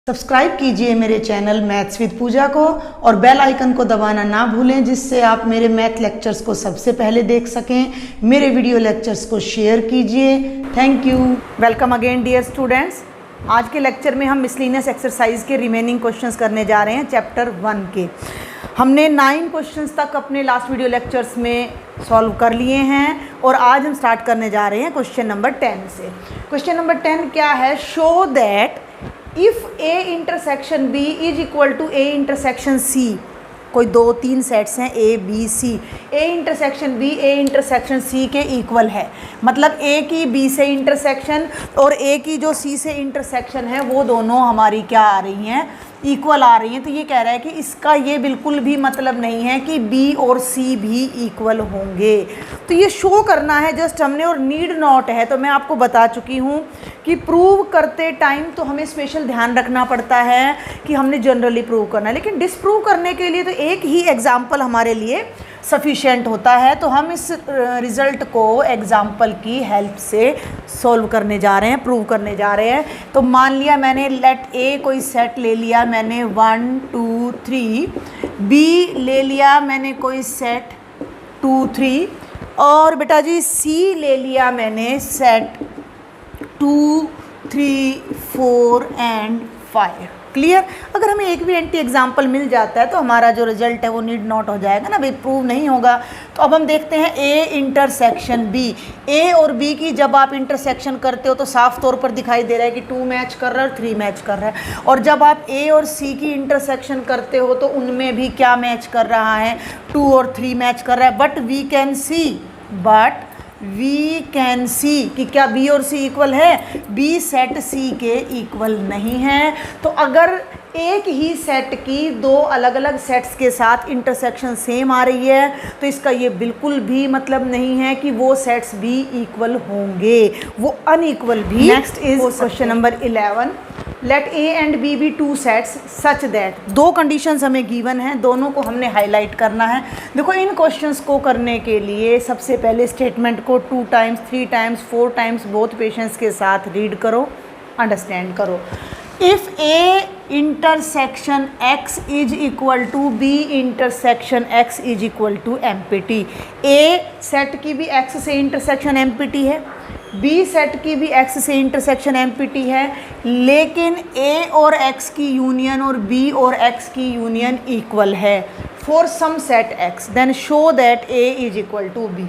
Subscribe कीजिए मेरे channel maths with पूजा को और बेल आइकन को दबाना ना भूलें, जिससे आप मेरे मैथ लेक्चर्स को सबसे पहले देख सकें। मेरे वीडियो लेक्चर्स को शेयर कीजिए। Thank you. Welcome again dear students. आज के लेक्चर में हम मिसलिनियस एक्सरसाइज के रिमेनिंग क्वेश्चंस करने जा रहे हैं चैप्टर 1 के। हमने 9 क्वेश्चंस तक अपने लास्ट वीडियो लेक्चर्स में सॉल्व कर लिए हैं और आज हम स्टार्ट करने जा रहे हैं क्वेश्चन नंबर 10 से। क्वेश्चन नंबर 10 क्या है? Show that if A intersection B is equal to A intersection C. कोई 2-3 सेट्स हैं A B C. A intersection B A intersection C के इक्वल है, मतलब ए की बी से इंटरसेक्शन और ए की जो सी से इंटरसेक्शन है वो दोनों हमारी क्या आ रही हैं? इक्वल आ रही हैं। तो ये कह रहा है कि इसका ये बिल्कुल भी मतलब नहीं है कि बी और सी भी इक्वल होंगे। तो ये शो करना है जस्ट हमने, और नीड नॉट है। तो मैं आपको बता चुकी हूँ कि प्रूव करते टाइम तो हमें स्पेशल ध्यान रखना पड़ता है कि हमने जनरली प्रूव करना है, लेकिन डिसप्रूव करने के लिए तो एक ही एग्जाम्पल हमारे लिए सफिशेंट होता है। तो हम इस रिज़ल्ट को एग्जाम्पल की हेल्प से सॉल्व करने जा रहे हैं, प्रूव करने जा रहे हैं। तो मान लिया मैंने लेट ए कोई सेट ले लिया मैंने 1 2 3, बी ले लिया मैंने कोई सेट 2 3, और बेटा जी सी ले लिया मैंने सेट 2 3 4 एंड 5। क्लियर? अगर हमें एक भी एंटी एग्जाम्पल मिल जाता है तो हमारा जो रिजल्ट है वो नीड नॉट हो जाएगा ना भाई, प्रूव नहीं होगा। तो अब हम देखते हैं ए इंटरसेक्शन बी। ए और बी की जब आप इंटरसेक्शन करते हो तो साफ तौर पर दिखाई दे रहा है कि 2 मैच कर रहा है और 3 मैच कर रहा है। और जब आप ए और सी की इंटरसेक्शन करते हो तो उनमें भी क्या मैच कर रहा है? 2 और 3 मैच कर रहा है। बट वी कैन सी कि क्या बी और सी इक्वल है? बी सेट सी के इक्वल नहीं है। तो अगर एक ही सेट की 2 अलग अलग सेट्स के साथ इंटरसेक्शन सेम आ रही है तो इसका ये बिल्कुल भी मतलब नहीं है कि वो सेट्स भी इक्वल होंगे, वो अनइक्वल भी। Next is question number 11। Let A and B be 2 sets such that. 2 conditions हमें गिवन हैं, दोनों को हमने हाईलाइट करना है। देखो, इन क्वेश्चंस को करने के लिए सबसे पहले स्टेटमेंट को 2 टाइम्स 3 टाइम्स 4 टाइम्स बहुत पेशेंस के साथ रीड करो, अंडरस्टैंड करो। If A intersection x is equal to B intersection x is equal to empty. A set की भी x से इंटरसेक्शन एम्पिटी है, बी सेट की भी x से इंटरसेक्शन एम्पिटी है, लेकिन a और x की यूनियन और b और x की यूनियन इक्वल है for some set x, then show that a is equal to b।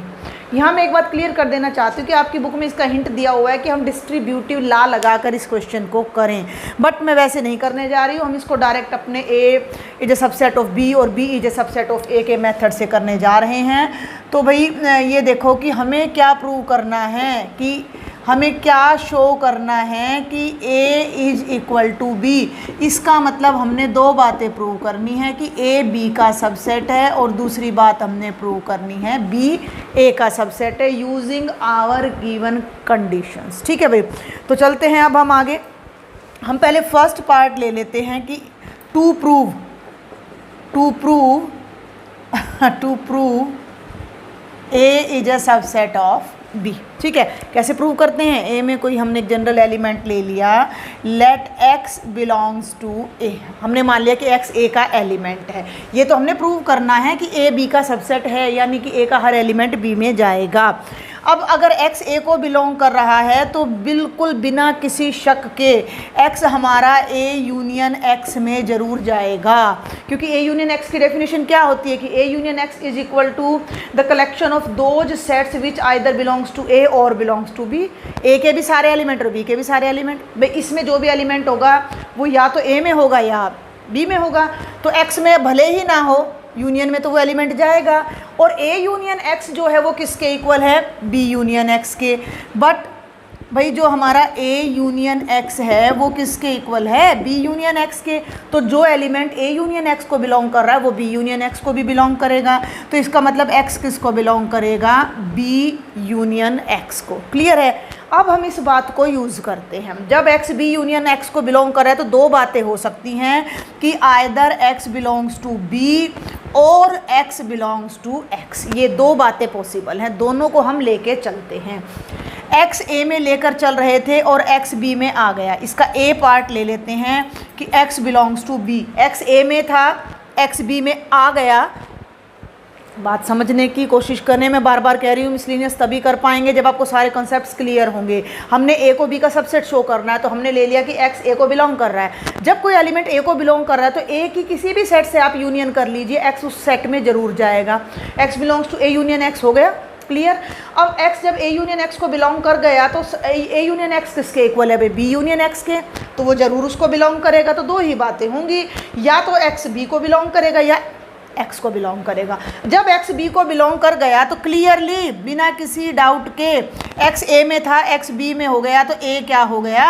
यहाँ मैं एक बात क्लियर कर देना चाहती हूँ कि आपकी बुक में इसका हिंट दिया हुआ है कि हम डिस्ट्रीब्यूटिव लॉ लगाकर इस क्वेश्चन को करें, बट मैं वैसे नहीं करने जा रही हूँ। हम इसको डायरेक्ट अपने A is a subset of B और B is a subset of A के मेथड से करने जा रहे हैं। तो भाई ये देखो कि हमें क्या प्रूव करना है, कि हमें क्या शो करना है कि a is equal to B. इसका मतलब हमने 2 बातें प्रूव करनी है कि a b का सबसेट है, और दूसरी बात हमने प्रूव करनी है b a का सबसेट है यूजिंग आवर गिवन कंडीशंस। ठीक है भाई, तो चलते हैं अब हम आगे। हम पहले फर्स्ट पार्ट ले लेते हैं कि to prove a is a subset of B. ठीक है, कैसे प्रूव करते हैं? ए में कोई हमने जनरल एलिमेंट ले लिया, लेट x बिलोंग्स टू ए। हमने मान लिया कि x a का एलिमेंट है। ये तो हमने प्रूव करना है कि a b का सबसेट है, यानी कि a का हर एलिमेंट b में जाएगा। अब अगर x a को बिलोंग कर रहा है तो बिल्कुल बिना किसी शक के x हमारा a यूनियन x में ज़रूर जाएगा, क्योंकि a यूनियन x की डेफिनेशन क्या होती है कि a union x is equal to the collection of those sets which either belongs to a और बिलोंग्स टू b। a के भी सारे एलिमेंट और b के भी सारे एलिमेंट। भाई इसमें जो भी एलिमेंट होगा वो या तो a में होगा या b में होगा। तो x में भले ही ना हो, यूनियन में तो वो एलिमेंट जाएगा। और a यूनियन x जो है वो किसके इक्वल है? b यूनियन x के। बट भाई जो हमारा a यूनियन x है वो किसके इक्वल है? b यूनियन x के। तो जो एलिमेंट a यूनियन x को बिलोंग कर रहा है वो b यूनियन x को भी बिलोंग करेगा। तो इसका मतलब x किसको बिलोंग करेगा? b यूनियन x को। क्लियर है? अब हम इस बात को यूज़ करते हैं। जब x b यूनियन x को बिलोंग कर रहा है तो 2 बातें हो सकती हैं कि either x belongs to b और x बिलोंग्स टू x। ये 2 बातें पॉसिबल हैं, दोनों को हम लेके चलते हैं। एक्स ए में लेकर चल रहे थे और एक्स बी में आ गया। इसका ए पार्ट ले लेते हैं कि x belongs to B. X A में था, एक्स बी में आ गया। बात समझने की कोशिश करने में बार बार कह रही हूँ, मिसलिनियस तभी कर पाएंगे जब आपको सारे कॉन्सेप्ट्स क्लियर होंगे। हमने ए को बी का सबसेट शो करना है, तो हमने ले लिया कि एक्स ए को बिलोंग कर रहा है। जब कोई एलिमेंट ए को बिलोंग कर रहा है तो ए की किसी भी सेट से आप यूनियन कर लीजिए, एक्स उस सेट में जरूर जाएगा। X belongs to A union x हो गया, क्लियर। अब x जब a यूनियन x को बिलोंग कर गया तो a यूनियन x किसके इक्वल है भाई? b यूनियन x के, तो वो जरूर उसको बिलोंग करेगा। तो दो ही बातें होंगी, या तो x b को बिलोंग करेगा या x को बिलोंग करेगा। जब x b को बिलोंग कर गया तो क्लियरली बिना किसी डाउट के x a में था, x b में हो गया, तो a क्या हो गया?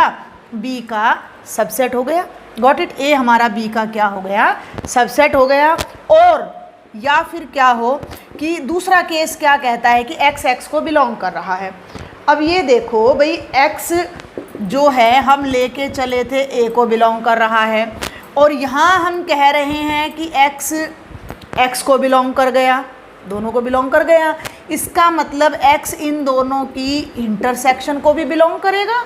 b का सबसेट हो गया। Got it? a हमारा b का क्या हो गया? सबसेट हो गया। और या फिर क्या हो कि दूसरा केस क्या कहता है कि x x को बिलोंग कर रहा है। अब ये देखो भाई, x जो है हम लेके चले थे a को बिलोंग कर रहा है, और यहाँ हम कह रहे हैं कि x x को बिलोंग कर गया, दोनों को बिलोंग कर गया। इसका मतलब x इन दोनों की इंटरसेक्शन को भी बिलोंग करेगा।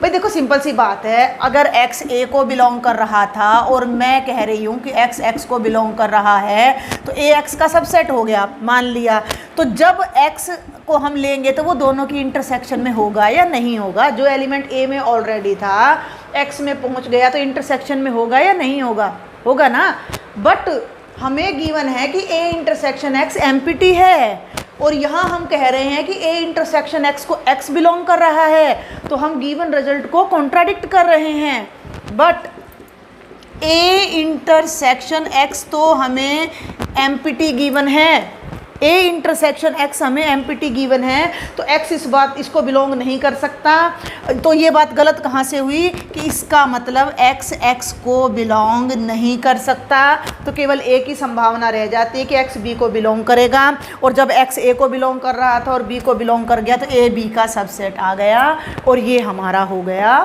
भाई देखो, सिंपल सी बात है, अगर x a को बिलोंग कर रहा था और मैं कह रही हूँ कि x x को बिलोंग कर रहा है, तो a x का सबसेट हो गया, मान लिया। तो जब x को हम लेंगे तो वो दोनों की इंटरसेक्शन में होगा या नहीं होगा? जो एलिमेंट a में ऑलरेडी था x में पहुँच गया तो इंटरसेक्शन में होगा या नहीं होगा? होगा ना। बट हमें गिवन है कि a इंटरसेक्शन x एम्प्टी है, और यहाँ हम कह रहे हैं कि a इंटरसेक्शन x को x बिलोंग कर रहा है, तो हम गिवन रिजल्ट को कॉन्ट्राडिक्ट कर रहे हैं। बट a इंटरसेक्शन x तो हमें एम्प्टी गिवन है, a इंटरसेक्शन x हमें एम्प्टी गिवन है, तो x इसको बिलोंग नहीं कर सकता। तो ये बात गलत कहाँ से हुई कि इसका मतलब x x को बिलोंग नहीं कर सकता, तो केवल a की संभावना रह जाती है कि x b को बिलोंग करेगा। और जब x a को बिलोंग कर रहा था और b को बिलोंग कर गया तो a b का सबसेट आ गया, और ये हमारा हो गया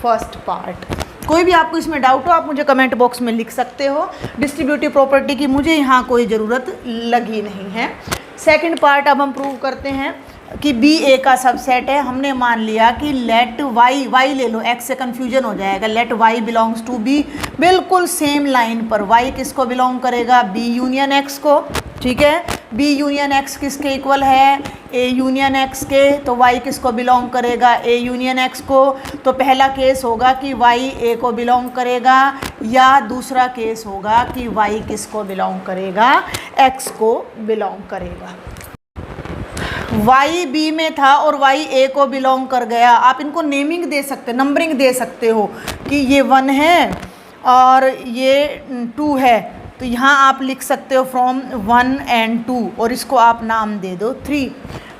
फर्स्ट पार्ट। कोई भी आपको इसमें डाउट हो आप मुझे कमेंट बॉक्स में लिख सकते हो। डिस्ट्रीब्यूटिव प्रॉपर्टी की मुझे यहाँ कोई ज़रूरत लगी नहीं है। सेकंड पार्ट अब हम प्रूव करते हैं कि बी ए का सबसेट है। हमने मान लिया कि लेट y ले लो, x से कन्फ्यूजन हो जाएगा। Let y belongs to b, बिल्कुल सेम लाइन पर y किसको बिलोंग करेगा? b यूनियन x को, ठीक है। b यूनियन x किसके इक्वल है? a यूनियन x के, तो y किसको बिलोंग करेगा? a यूनियन x को। तो पहला केस होगा कि y a को बिलोंग करेगा, या दूसरा केस होगा कि y किसको बिलोंग करेगा? x को बिलोंग करेगा। y b में था और y a को बिलोंग कर गया। आप इनको नेमिंग दे सकते, नंबरिंग दे सकते हो कि ये 1 है और ये 2 है, तो यहाँ आप लिख सकते हो फ्रॉम 1 and 2, और इसको आप नाम दे दो 3,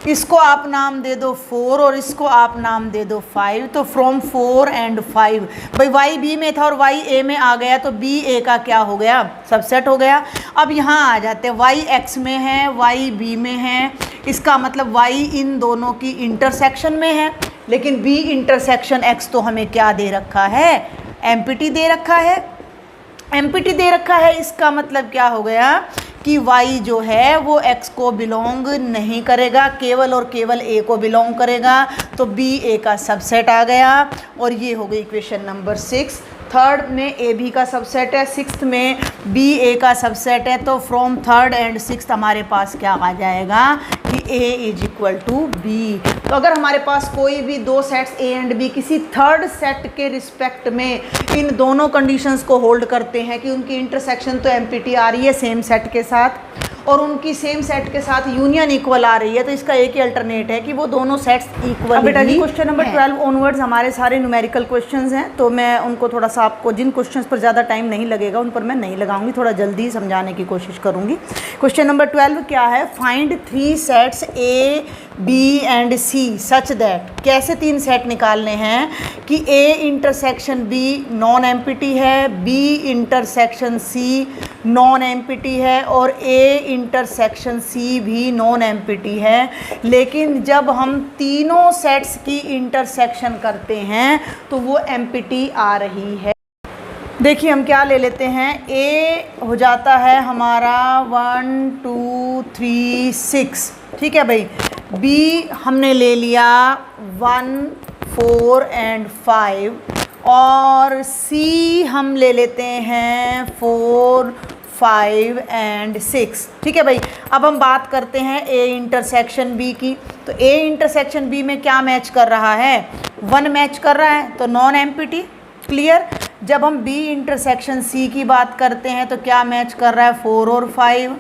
इसको आप नाम दे दो 4, और इसको आप नाम दे दो 5। तो फ्रॉम 4 and 5, भाई y b में था और y a में आ गया, तो b a का क्या हो गया? सबसेट हो गया। अब यहाँ आ जाते हैं, y x में है, y b में है, इसका मतलब y इन दोनों की इंटरसेक्शन में है, लेकिन b इंटरसेक्शन x तो हमें क्या दे रखा है? एम्प्टी दे रखा है, एम्प्टी दे रखा है। इसका मतलब क्या हो गया कि y जो है वो x को बिलोंग नहीं करेगा, केवल और केवल a को बिलोंग करेगा। तो b a का सबसेट आ गया, और ये हो गई इक्वेशन नंबर 6। थर्ड में ए बी का सबसेट है, सिक्स्थ में बी ए का सबसेट है। तो फ्रॉम थर्ड एंड सिक्स्थ हमारे पास क्या आ जाएगा कि ए इज इक्वल टू बी। तो अगर हमारे पास कोई भी दो सेट्स ए एंड बी किसी थर्ड सेट के रिस्पेक्ट में इन दोनों कंडीशंस को होल्ड करते हैं कि उनकी इंटरसेक्शन तो एम्प्टी आ रही है सेम सेट के साथ, और उनकी सेम सेट के साथ यूनियन इक्वल आ रही है, तो इसका एक ही अल्टरनेट है कि वो दोनों सेट्स इक्वल। बेटा जी, क्वेश्चन नंबर 12 ऑनवर्ड्स हमारे सारे न्यूमेरिकल क्वेश्चंस हैं, तो मैं उनको थोड़ा सा आपको जिन क्वेश्चंस पर ज़्यादा टाइम नहीं लगेगा उन पर मैं नहीं लगाऊंगी, थोड़ा जल्दी समझाने की कोशिश करूंगी। क्वेश्चन नंबर 12 क्या है? Find 3 sets A B and C such that. कैसे 3 सेट निकालने हैं कि A intersection B non empty है, B intersection C non empty है, और ए इंटरसेक्शन सी भी नॉन एम्प्टी है। लेकिन जब हम तीनों सेट्स की इंटरसेक्शन करते हैं तो वो एम्प्टी आ रही है। देखिए हम क्या ले लेते हैं, ए हो जाता है हमारा 1 2 3 6, ठीक है भाई। बी हमने ले लिया 1, 4 एंड 5 और सी हम ले लेते हैं 4, 5 एंड 6। ठीक है भाई। अब हम बात करते हैं ए इंटरसेक्शन बी की। तो ए इंटरसेक्शन बी में क्या मैच कर रहा है? 1 मैच कर रहा है, तो नॉन एम्प्टी। क्लियर। जब हम बी इंटरसेक्शन सी की बात करते हैं तो क्या मैच कर रहा है? 4 और 5,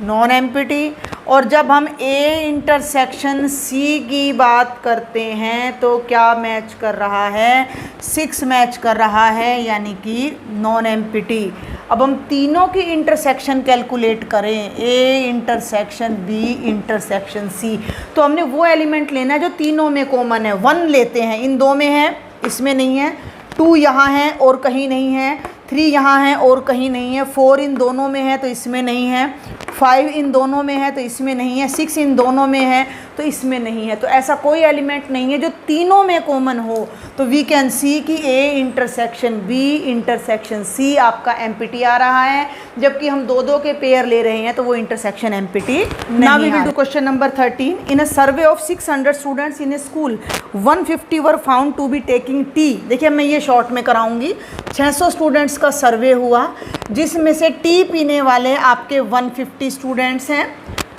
नॉन एम्प्टी। और जब हम ए इंटरसेक्शन सी की बात करते हैं तो क्या मैच कर रहा है? 6 मैच कर रहा है, यानी कि नॉन एम्प्टी। अब हम तीनों की इंटरसेक्शन कैलकुलेट करें, A intersection B intersection C, तो हमने वो एलिमेंट लेना है जो तीनों में कॉमन है। 1 लेते हैं, इन 2 में है, इसमें नहीं है। 2 यहाँ है और कहीं नहीं है। 3 यहाँ है और कहीं नहीं है। 4 इन दोनों में है तो इसमें नहीं है। 5 इन दोनों में है तो इसमें नहीं है। 6 इन दोनों में है तो इसमें नहीं है। तो ऐसा कोई एलिमेंट नहीं है जो तीनों में कॉमन हो। तो वी कैन सी कि A intersection B intersection C आपका एम्प्टी आ रहा है, जबकि हम 2-2 के पेयर ले रहे हैं तो वो इंटरसेक्शन एम्प्टी नहीं। Now we will do question number 13। In a survey of 600 students in a school 150 were found to be taking tea. देखिए मैं ये शॉर्ट में कराऊंगी। 600 स्टूडेंट्स का सर्वे हुआ जिसमें से टी पीने वाले आपके 150 स्टूडेंट्स हैं।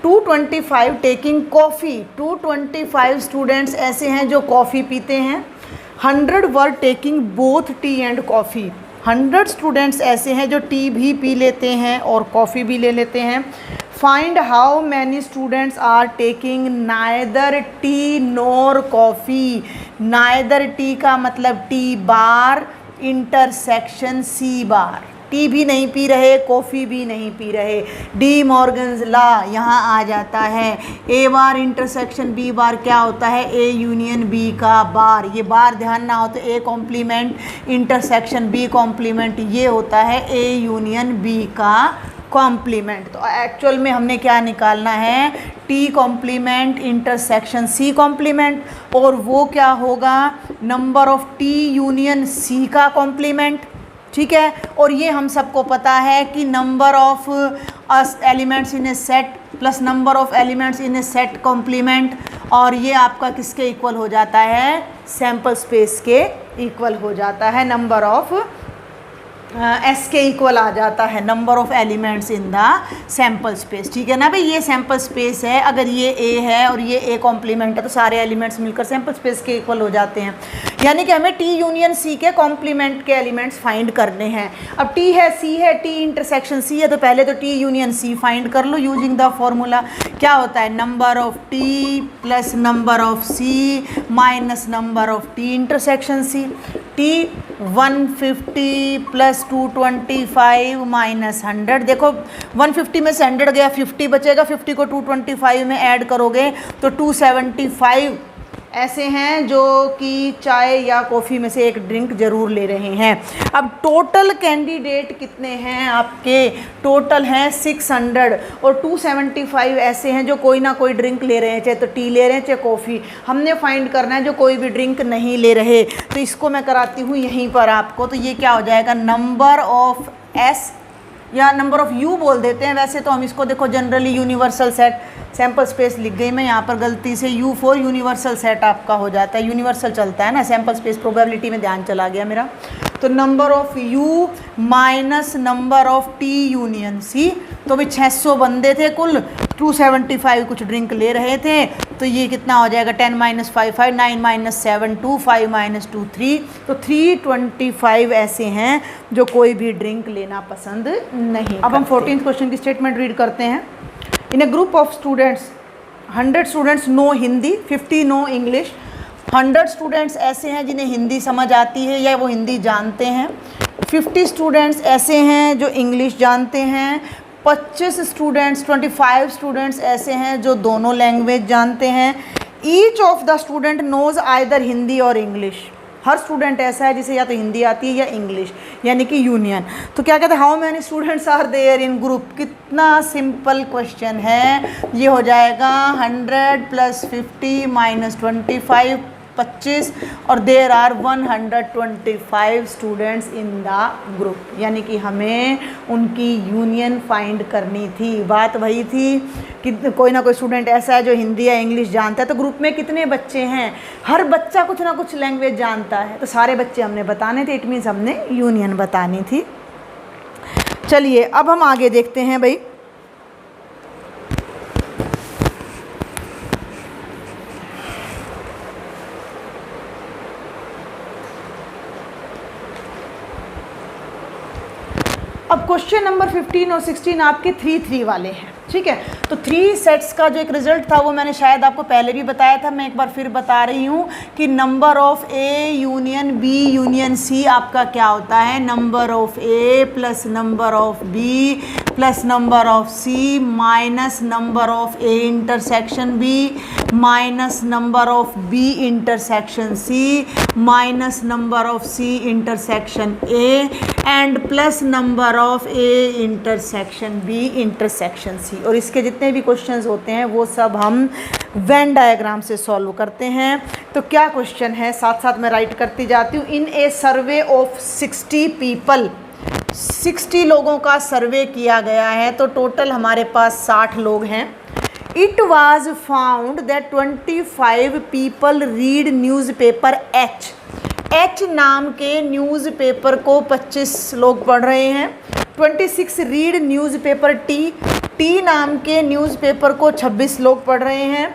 225 टेकिंग कॉफ़ी, 225 स्टूडेंट्स ऐसे हैं जो कॉफ़ी पीते हैं। 100 were taking both T and coffee, 100 students ऐसे हैं जो टी भी पी लेते हैं और कॉफ़ी भी ले लेते हैं। Find how many students are taking neither tea nor coffee. Neither tea का मतलब T bar intersection C bar, tea भी नहीं पी रहे, कॉफ़ी भी नहीं पी रहे। डी मॉर्गन्स लॉ यहाँ आ जाता है। ए बार इंटरसेक्शन बी बार क्या होता है? ए यूनियन बी का बार। ये बार ध्यान ना हो तो A complement intersection B complement, ये होता है ए यूनियन बी का कॉम्प्लीमेंट। तो एक्चुअल में हमने क्या निकालना है? T complement intersection C complement, और वो क्या होगा? Number of T union C का कॉम्प्लीमेंट। ठीक है। और ये हम सबको पता है कि number of elements in A set plus number of elements in A set complement, और ये आपका किसके इक्वल हो जाता है? सैम्पल स्पेस के इक्वल हो जाता है। नंबर ऑफ एस के इक्वल आ जाता है, number of elements in the sample space. ठीक है ना भाई। ये सैम्पल स्पेस है, अगर ये ए है और ये ए कॉम्प्लीमेंट है तो सारे एलिमेंट्स मिलकर सैम्पल स्पेस के इक्वल हो जाते हैं। यानी कि हमें टी यूनियन सी के कॉम्प्लीमेंट के एलिमेंट्स फाइंड करने हैं। अब टी है, सी है, टी इंटरसेक्शन सी है, तो पहले तो टी यूनियन सी फाइंड कर लो यूजिंग द फॉर्मूला। क्या होता है? Number of T plus number of C minus number of T intersection C. T 150 plus 225 minus 100। देखो 150 में से 100 गया, 50 बचेगा। 50 को 225 में ऐड करोगे तो 275 ऐसे हैं जो कि चाय या कॉफ़ी में से एक ड्रिंक ज़रूर ले रहे हैं। अब टोटल कैंडिडेट कितने हैं आपके? टोटल हैं 600, और 275 ऐसे हैं जो कोई ना कोई ड्रिंक ले रहे हैं, चाहे तो टी ले रहे हैं चाहे कॉफ़ी। हमने फाइंड करना है जो कोई भी ड्रिंक नहीं ले रहे। तो इसको मैं कराती हूँ यहीं पर आपको। तो ये क्या हो जाएगा? नंबर ऑफ एस या नंबर ऑफ़ यू बोल देते हैं। वैसे तो हम इसको देखो generally universal set, sample space लिख गई मैं यहाँ पर गलती से, U4 यूनिवर्सल सेट आपका हो जाता है। यूनिवर्सल चलता है ना, सैम्पल स्पेस प्रोबेबिलिटी में ध्यान चला गया मेरा। तो number of U minus number of T union C। तो भाई 600 बंदे थे कुल, 275 कुछ ड्रिंक ले रहे थे, तो ये कितना हो जाएगा? 10 माइनस 5 5, 9 माइनस 7 2, 5 माइनस 2 3। तो 325 ऐसे हैं जो कोई भी ड्रिंक लेना पसंद नहीं। अब हम 14th क्वेश्चन की स्टेटमेंट रीड करते हैं। In a group of students 100 students know Hindi, 50 know English. 100 students ऐसे हैं जिन्हें हिंदी समझ आती है या वो हिंदी जानते हैं। 50 स्टूडेंट्स ऐसे हैं जो इंग्लिश जानते हैं। 25 स्टूडेंट्स ऐसे हैं जो दोनों लैंग्वेज जानते हैं। Each of the student knows either Hindi और इंग्लिश। हर स्टूडेंट ऐसा है जिसे या तो हिंदी आती है या इंग्लिश, यानी कि यूनियन। तो क्या कहते हैं? How many students are there in group. कितना सिंपल क्वेश्चन है। ये हो जाएगा 100 प्लस 50 माइनस 25 25 और there are 125 students in the group, यानी कि हमें उनकी यूनियन फाइंड करनी थी। बात वही थी कि कोई ना कोई स्टूडेंट ऐसा है जो हिंदी या इंग्लिश जानता है, तो ग्रुप में कितने बच्चे हैं, हर बच्चा कुछ ना कुछ लैंग्वेज जानता है, तो सारे बच्चे हमने बताने थे, इट मीन्स हमने यूनियन बतानी थी। चलिए अब हम आगे देखते हैं भाई। अब क्वेश्चन नंबर 15 और 16 आपके 3-3 वाले हैं, ठीक है। तो 3 सेट्स का जो एक रिजल्ट था वो मैंने शायद आपको पहले भी बताया था, मैं एक बार फिर बता रही हूँ कि number of A union B union C आपका क्या होता है, number of A plus number of B plus number of C minus number of A intersection B minus number of B intersection C minus number of C intersection A and plus number of A intersection B intersection C. और इसके जितने भी questions होते हैं वो सब हम Venn diagram से सॉल्व करते हैं। तो क्या क्वेश्चन है, साथ साथ मैं राइट करती जाती हूँ। इन ए सर्वे ऑफ 60 पीपल, 60 लोगों का सर्वे किया गया है, तो टोटल हमारे पास 60 लोग हैं। It was found that 25 people read newspaper H नाम के न्यूज़पेपर को 25 लोग पढ़ रहे हैं। 26 रीड न्यूज़पेपर टी नाम के न्यूज़पेपर को 26 लोग पढ़ रहे हैं।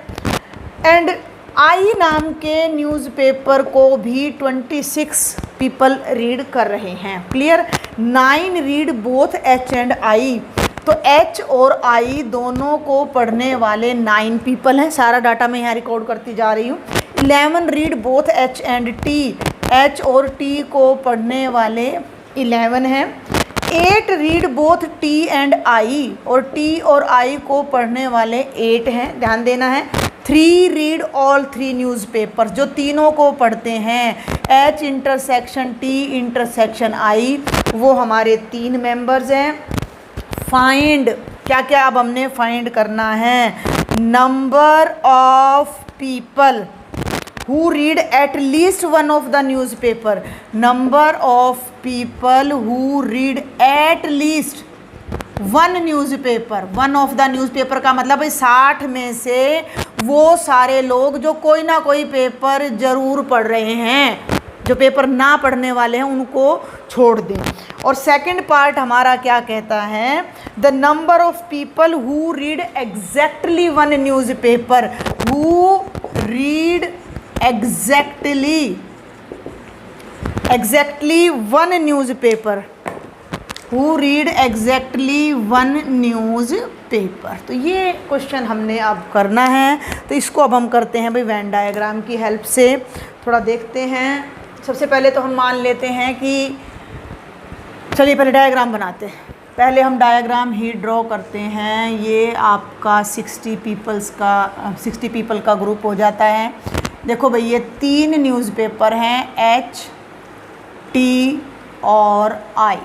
एंड आई नाम के न्यूज़पेपर को भी 26 पीपल रीड कर रहे हैं। Clear. 9 read both H and I, तो एच और आई दोनों को पढ़ने वाले 9 पीपल हैं। सारा डाटा मैं यहाँ रिकॉर्ड करती जा रही हूँ। 11 read both H and T, H और टी को पढ़ने वाले 11 हैं। 8 read both T and I, और टी और आई को पढ़ने वाले 8 हैं, ध्यान देना है। 3 रीड ऑल 3 न्यूज़पेपर्स, जो तीनों को पढ़ते हैं, एच इंटरसेक्शन टी इंटरसेक्शन आई, वो हमारे 3 मेंबर्स हैं। फाइंड, क्या क्या अब हमने फाइंड करना है, number of people who read at least one of the newspaper, number of people who read at least one newspaper, one of the newspaper का मतलब 60 में से वो सारे लोग जो कोई ना कोई पेपर ज़रूर पढ़ रहे हैं, जो पेपर ना पढ़ने वाले हैं उनको छोड़ दें। और सेकंड पार्ट हमारा क्या कहता है, the number of people who read exactly one newspaper, who read exactly one newspaper, who read exactly one newspaper। तो ये क्वेश्चन हमने अब करना है, तो इसको अब हम करते हैं भाई वेन डायग्राम की हेल्प से। थोड़ा देखते हैं। सबसे पहले तो हम मान लेते हैं कि चलिए पहले डायग्राम बनाते हैं। पहले हम डायग्राम ही ड्रॉ करते हैं। ये आपका 60 पीपल का ग्रुप हो जाता है। देखो भाई ये 3 न्यूज़पेपर हैं, एच टी और आई,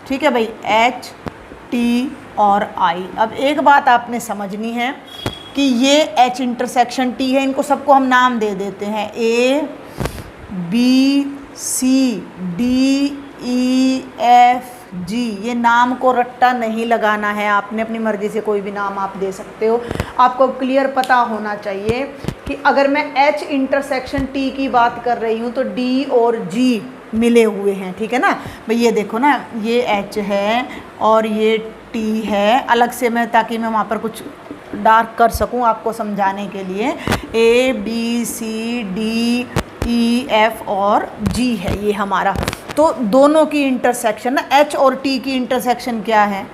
ठीक है भाई, एच टी और आई। अब एक बात आपने समझनी है कि ये एच इंटरसेक्शन टी है, इनको सबको हम नाम दे देते हैं, A B C D E F G. ये नाम को रट्टा नहीं लगाना है, आपने अपनी मर्ज़ी से कोई भी नाम आप दे सकते हो। आपको क्लियर पता होना चाहिए कि अगर मैं H इंटरसेक्शन T की बात कर रही हूँ तो D और G मिले हुए हैं, ठीक है ना भाई। ये देखो ना, ये H है और ये T है, अलग से मैं ताकि मैं वहाँ पर कुछ डार्क कर सकूँ आपको समझाने के लिए। A B C D E F और G है ये हमारा। तो दोनों की इंटरसेक्शन ना, H और T की इंटरसेक्शन क्या है,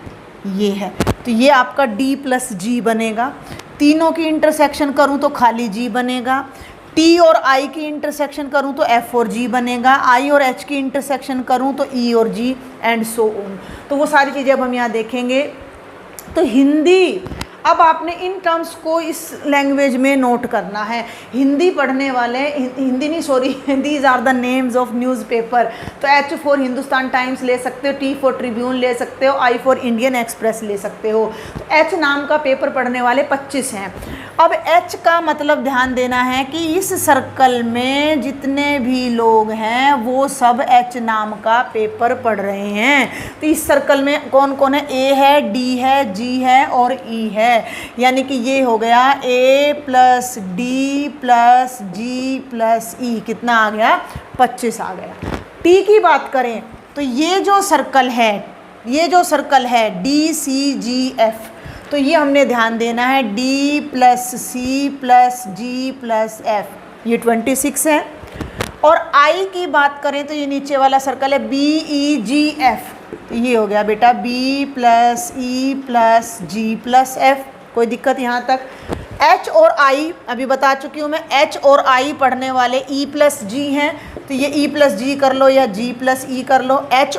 ये है। तो ये आपका D प्लस G बनेगा। तीनों की इंटरसेक्शन करूँ तो खाली G बनेगा। T और I की इंटरसेक्शन करूँ तो F और G बनेगा। I और H की इंटरसेक्शन करूँ तो E और G एंड सो ऑन। तो वो सारी चीज़ें अब हम यहाँ देखेंगे। तो हिंदी, अब आपने इन टर्म्स को इस लैंग्वेज में नोट करना है। हिंदी पढ़ने वाले, हिंदी नहीं sorry, these are the names of newspaper. तो H फॉर हिंदुस्तान टाइम्स ले सकते हो, T फॉर ट्रिब्यून ले सकते हो, I फॉर इंडियन एक्सप्रेस ले सकते हो। तो H नाम का पेपर पढ़ने वाले 25 हैं। अब H का मतलब ध्यान देना है कि इस सर्कल में जितने भी लोग हैं वो सब H नाम का पेपर पढ़ रहे हैं। तो इस सर्कल में कौन कौन है? A है, D है, G है और E है। यानी कि ये हो गया A plus D plus G plus E, कितना आ गया? 25 आ गया। T की बात करें तो ये जो सर्कल है DCGF, तो ये हमने ध्यान देना है D plus C plus G plus F, ये 26 है। और I की बात करें तो ये नीचे वाला सर्कल है BEGF, तो ये हो गया बेटा B plus E plus G plus F। कोई दिक्कत यहाँ तक? H और I अभी बता चुकी हूँ मैं, H और I पढ़ने वाले E प्लस G हैं, तो ये E प्लस G कर लो या G प्लस E कर लो। H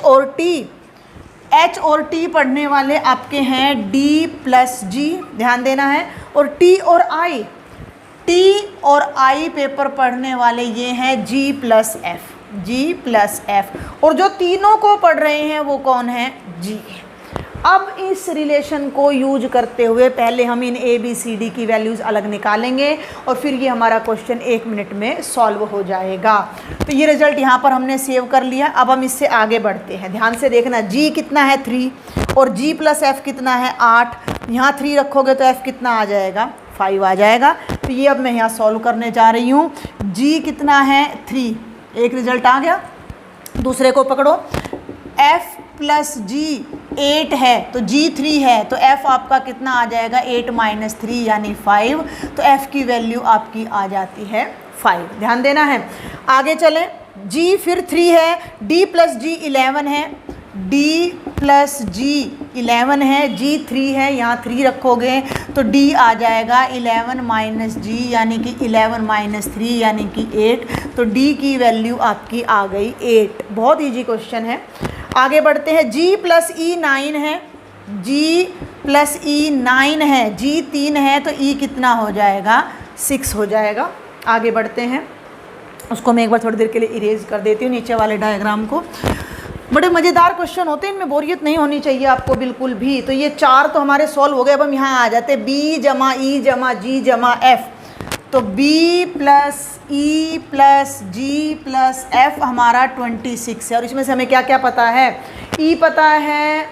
और T पढ़ने वाले आपके हैं D प्लस G, ध्यान देना है। और T और I पेपर पढ़ने वाले ये हैं G प्लस F। और जो तीनों को पढ़ रहे हैं वो कौन है? G। अब इस रिलेशन को यूज करते हुए पहले हम इन ABCD की वैल्यूज़ अलग निकालेंगे और फिर ये हमारा क्वेश्चन 1 मिनट में सॉल्व हो जाएगा। तो ये रिजल्ट यहाँ पर हमने सेव कर लिया। अब हम इससे आगे बढ़ते हैं, ध्यान से देखना। G कितना है? 3। और G प्लस F कितना है? 8। यहाँ 3 रखोगे तो F कितना आ जाएगा? 5 आ जाएगा। तो ये अब मैं यहाँ सॉल्व करने जा रही हूँ। G कितना है? 3। एक रिजल्ट आ गया। दूसरे को पकड़ो। F प्लस G 8 है तो G 3 है, तो F आपका कितना आ जाएगा? 8 माइनस 3 यानी 5। तो F की वैल्यू आपकी आ जाती है 5, ध्यान देना है। आगे चलें। G फिर 3 है, D प्लस G 11 है, D प्लस G 11 है, G 3 है, यहाँ 3 रखोगे तो D आ जाएगा 11 माइनस G यानी कि 11 माइनस 3 यानी कि 8। तो D की वैल्यू आपकी आ गई 8। बहुत ईजी क्वेश्चन है। आगे बढ़ते हैं। G प्लस E 9 है, G प्लस E 9 है, G 3 है, तो E कितना हो जाएगा? 6 हो जाएगा। आगे बढ़ते हैं। उसको मैं एक बार थोड़ी देर के लिए इरेज कर देती हूँ, नीचे वाले डायग्राम को। बड़े मज़ेदार क्वेश्चन होते हैं, इनमें बोरियत नहीं होनी चाहिए आपको बिल्कुल भी। तो ये 4 तो हमारे सॉल्व हो गए। अब हम यहाँ आ जाते हैं B जमा E जमा G जमा F। तो B plus E plus G plus F हमारा 26 है। और इसमें से हमें क्या क्या पता है? E पता है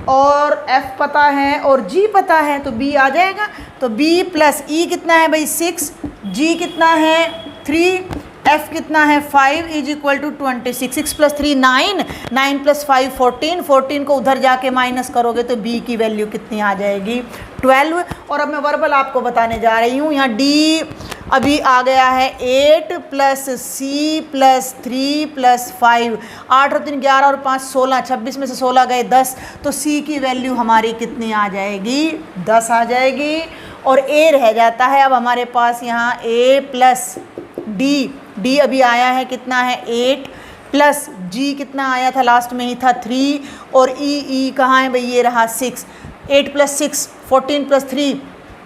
और F पता है और G पता है, तो B आ जाएगा। तो B प्लस E कितना है भाई? 6। G कितना है? 3। F कितना है? 5 is equal to 26। 6 plus 3 9, 9 plus 5 14, 14 को उधर जाके माइनस करोगे तो B की वैल्यू कितनी आ जाएगी? 12। और अब मैं वर्बल आपको बताने जा रही हूँ। यहाँ D अभी आ गया है 8 प्लस C प्लस 3 प्लस 5, 8 और 3 11 और 5 16, 26 में से 16 गए 10, तो C की वैल्यू हमारी कितनी आ जाएगी? 10 आ जाएगी। और A रह जाता है अब हमारे पास यहाँ A प्लस D अभी आया है, कितना है? 8 प्लस G कितना आया था? लास्ट में ही था 3। और E कहाँ है भाई? ये रहा 6। 8 प्लस 6 14 प्लस 3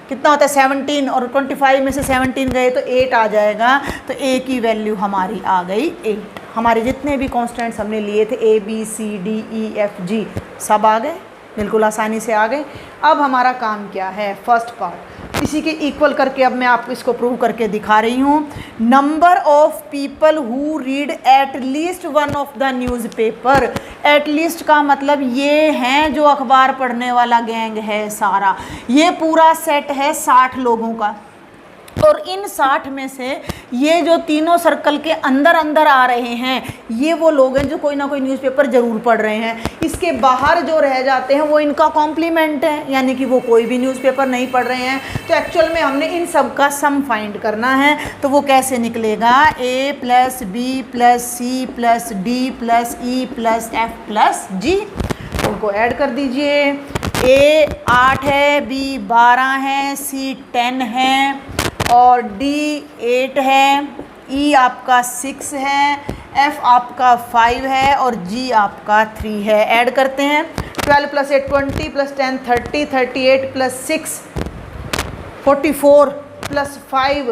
कितना होता है? 17। और 25 में से 17 गए तो 8 आ जाएगा। तो A की वैल्यू हमारी आ गई 8। हमारे जितने भी कॉन्स्टेंट्स हमने लिए थे A B C D E F G सब आ गए, बिल्कुल आसानी से आ गए। अब हमारा काम क्या है? फर्स्ट पार्ट इसी के इक्वल करके अब मैं आपको इसको प्रूव करके दिखा रही हूँ। Number of people who read at least one of the newspaper. At least का मतलब ये हैं जो अखबार पढ़ने वाला गैंग है सारा, ये पूरा सेट है 60 लोगों का। और इन 60 में से ये जो तीनों सर्कल के अंदर अंदर आ रहे हैं ये वो लोग हैं जो कोई ना कोई न्यूज़पेपर ज़रूर पढ़ रहे हैं। इसके बाहर जो रह जाते हैं वो इनका कॉम्प्लीमेंट है, यानी कि वो कोई भी न्यूज़पेपर नहीं पढ़ रहे हैं। तो एक्चुअल में हमने इन सब का सम फाइंड करना है। तो वो कैसे निकलेगा? A plus B plus C plus D plus E plus F plus G। उनको ऐड कर दीजिए। A 8 है, B 12 है, C 10 है और D 8 है, E आपका 6 है, F आपका 5 है और G आपका 3 है। ऐड करते हैं। 12 plus 8 20 plus 10 30, 38 plus 6 44 plus 5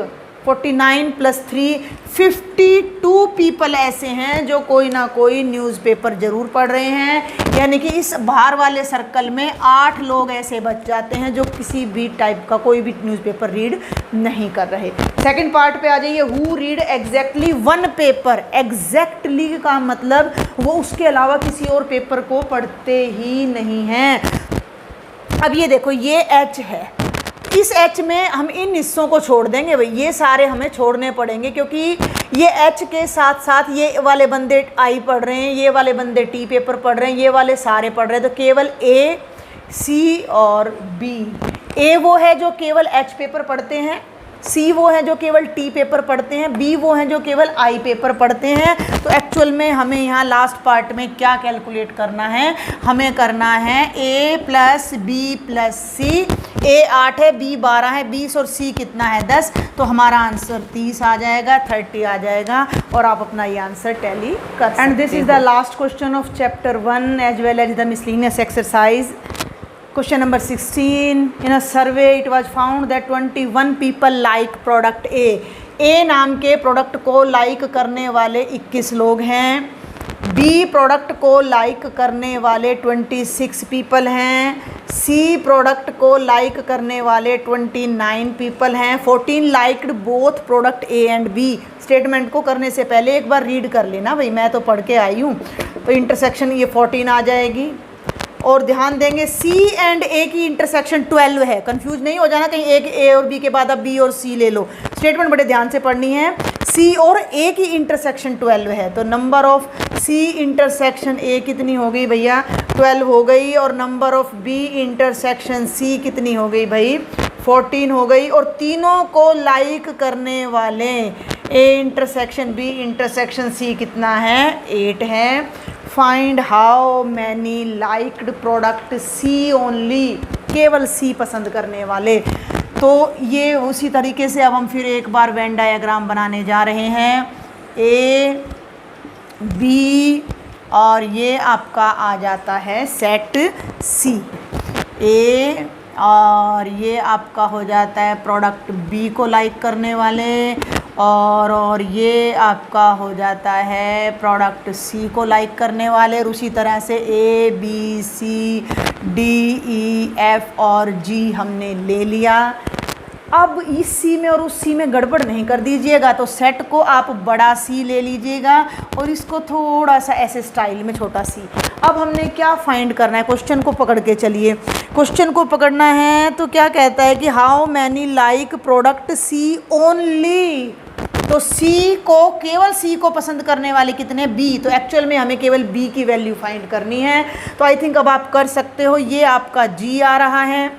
49 plus 3 52 people ऐसे हैं जो कोई ना कोई न्यूज़पेपर ज़रूर पढ़ रहे हैं, यानी कि इस बाहर वाले सर्कल में 8 लोग ऐसे बच जाते हैं जो किसी भी टाइप का कोई भी न्यूज़पेपर रीड नहीं कर रहे। सेकंड पार्ट पे आ जाइए, who read exactly one paper. Exactly का मतलब वो उसके अलावा किसी और पेपर को पढ़ते ही नहीं हैं। अब ये देखो, ये H है, इस H में हम इन हिस्सों को छोड़ देंगे भाई, ये सारे हमें छोड़ने पड़ेंगे क्योंकि ये H के साथ साथ ये वाले बंदे I पढ़ रहे हैं, ये वाले बंदे T पेपर पढ़ रहे हैं, ये वाले सारे पढ़ रहे हैं, तो केवल A, C और B। A वो है जो केवल H पेपर पढ़ते हैं, C वो है जो केवल T पेपर पढ़ते हैं, B वो हैं जो केवल I पेपर पढ़ते हैं। तो एक्चुअल में हमें यहाँ लास्ट पार्ट में क्या कैलकुलेट करना है, हमें करना है A plus B plus C। A 8 है, B 12 है, 20 और C कितना है 10, तो हमारा आंसर 30 आ जाएगा, 30 आ जाएगा और आप अपना ये आंसर टैली कर सकते हो। And this is the last question of chapter 1 as well as the miscellaneous exercise. Question number 16, in a survey it was found that 21 people like product A। A नाम के प्रोडक्ट को like करने वाले 21 लोग हैं, B प्रोडक्ट को like करने वाले 26 पीपल हैं, C प्रोडक्ट को लाइक करने वाले 29 पीपल हैं। 14 liked both product A and B। Statement को करने से पहले एक बार रीड कर लेना भाई, मैं तो पढ़ के आई हूँ। तो इंटरसेक्शन ये 14 आ जाएगी और ध्यान देंगे C एंड A की इंटरसेक्शन 12 है। कंफ्यूज नहीं हो जाना कहीं एक A और B के बाद अब B और C ले लो, स्टेटमेंट बड़े ध्यान से पढ़नी है। C और A की इंटरसेक्शन 12 है, तो number of C intersection A कितनी हो गई भैया 12 हो गई, और number of B intersection C कितनी हो गई भाई 14 हो गई। और तीनों को लाइक करने वाले A intersection B intersection C कितना है 8 है। Find how many liked product C only, केवल C पसंद करने वाले। तो ये उसी तरीके से अब हम फिर एक बार वेन डायग्राम बनाने जा रहे हैं। A B और ये आपका आ जाता है सेट C। A और ये आपका हो जाता है प्रोडक्ट B को लाइक करने वाले, और ये आपका हो जाता है प्रोडक्ट C को लाइक करने वाले। और उसी तरह से A B C D E F और G हमने ले लिया। अब इस C में और उस C में गड़बड़ नहीं कर दीजिएगा, तो सेट को आप बड़ा C ले लीजिएगा और इसको थोड़ा सा ऐसे स्टाइल में छोटा C। अब हमने क्या फाइंड करना है, क्वेश्चन को पकड़ के चलिए। क्वेश्चन को पकड़ना है तो क्या कहता है कि how many like product C only. तो C को, केवल C को पसंद करने वाले कितने B, तो एक्चुअल में हमें केवल B की वैल्यू फाइंड करनी है। तो आई थिंक अब आप कर सकते हो। ये आपका G आ रहा है,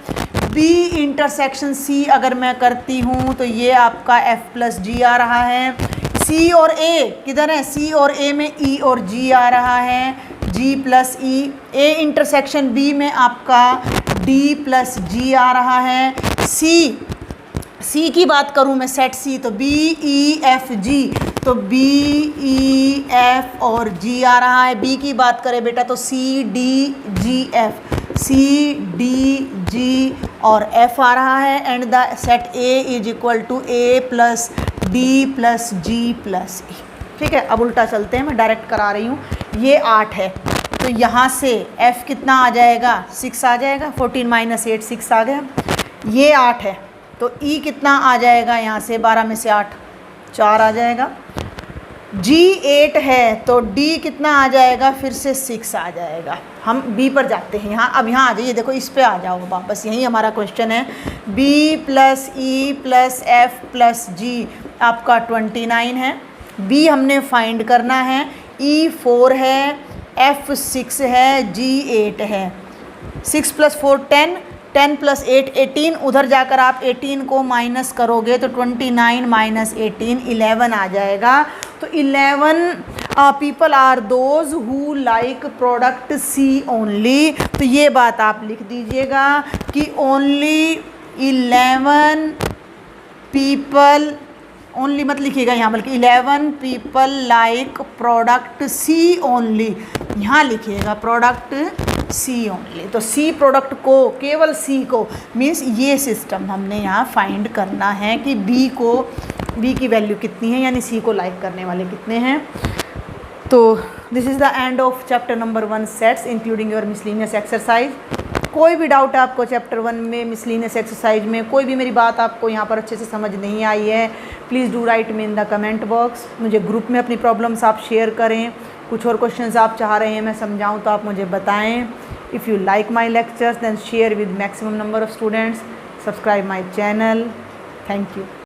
B इंटरसेक्शन C अगर मैं करती हूँ तो ये आपका F प्लस G आ रहा है। C और A किधर है, C और A में E और G आ रहा है, G plus E। A intersection B में आपका D प्लस G आ रहा है। C की बात करूं मैं सेट C, तो B E F G, तो B E F और G आ रहा है। B की बात करें बेटा तो C D G F, C D G और F आ रहा है। And the set A is equal to A plus D plus G plus E। ठीक है, अब उल्टा चलते हैं, मैं डायरेक्ट करा रही हूँ। ये 8 है तो यहाँ से F कितना आ जाएगा 6 आ जाएगा, 14 माइनस 8 6 आ गया। ये 8 है तो E कितना आ जाएगा, यहाँ से 12 में से 8 4 आ जाएगा। G 8 है तो D कितना आ जाएगा, फिर से 6 आ जाएगा। हम B पर जाते हैं यहाँ, अब यहाँ आ जाइए, देखो इस पे आ जाओ वापस, यही हमारा क्वेश्चन है। B plus E plus F plus G आपका 29 है। B हमने फाइंड करना है, E 4 है, F 6 है, G 8 है। 6 प्लस 4 10, 10 प्लस 8 18, उधर जाकर आप 18 को माइनस करोगे तो 29 माइनस 18 11 आ जाएगा। तो 11 people are those who like product C only. तो ये बात आप लिख दीजिएगा कि ओनली 11 पीपल, ओनली मत लिखिएगा यहाँ बल्कि 11 people like product C only, यहाँ लिखिएगा प्रोडक्ट C ओनली। तो C प्रोडक्ट को, केवल C को, मीन्स ये सिस्टम हमने यहाँ फाइंड करना है कि B को बी की वैल्यू कितनी है, यानी सी को लाइक करने वाले कितने हैं। तो this is the end of chapter number 1 sets including your miscellaneous exercise. कोई भी डाउट है आपको चैप्टर 1 में मिसलिनियस एक्सरसाइज में, कोई भी मेरी बात आपको यहाँ पर अच्छे से समझ नहीं आई है, please do right me in the comment box. मुझे ग्रुप में अपनी प्रॉब्लम्स आप शेयर करें। कुछ और क्वेश्चंस आप चाह रहे हैं मैं समझाऊँ तो आप मुझे बताएं। If you like my lectures then share with maximum number of students. Subscribe my channel. Thank you.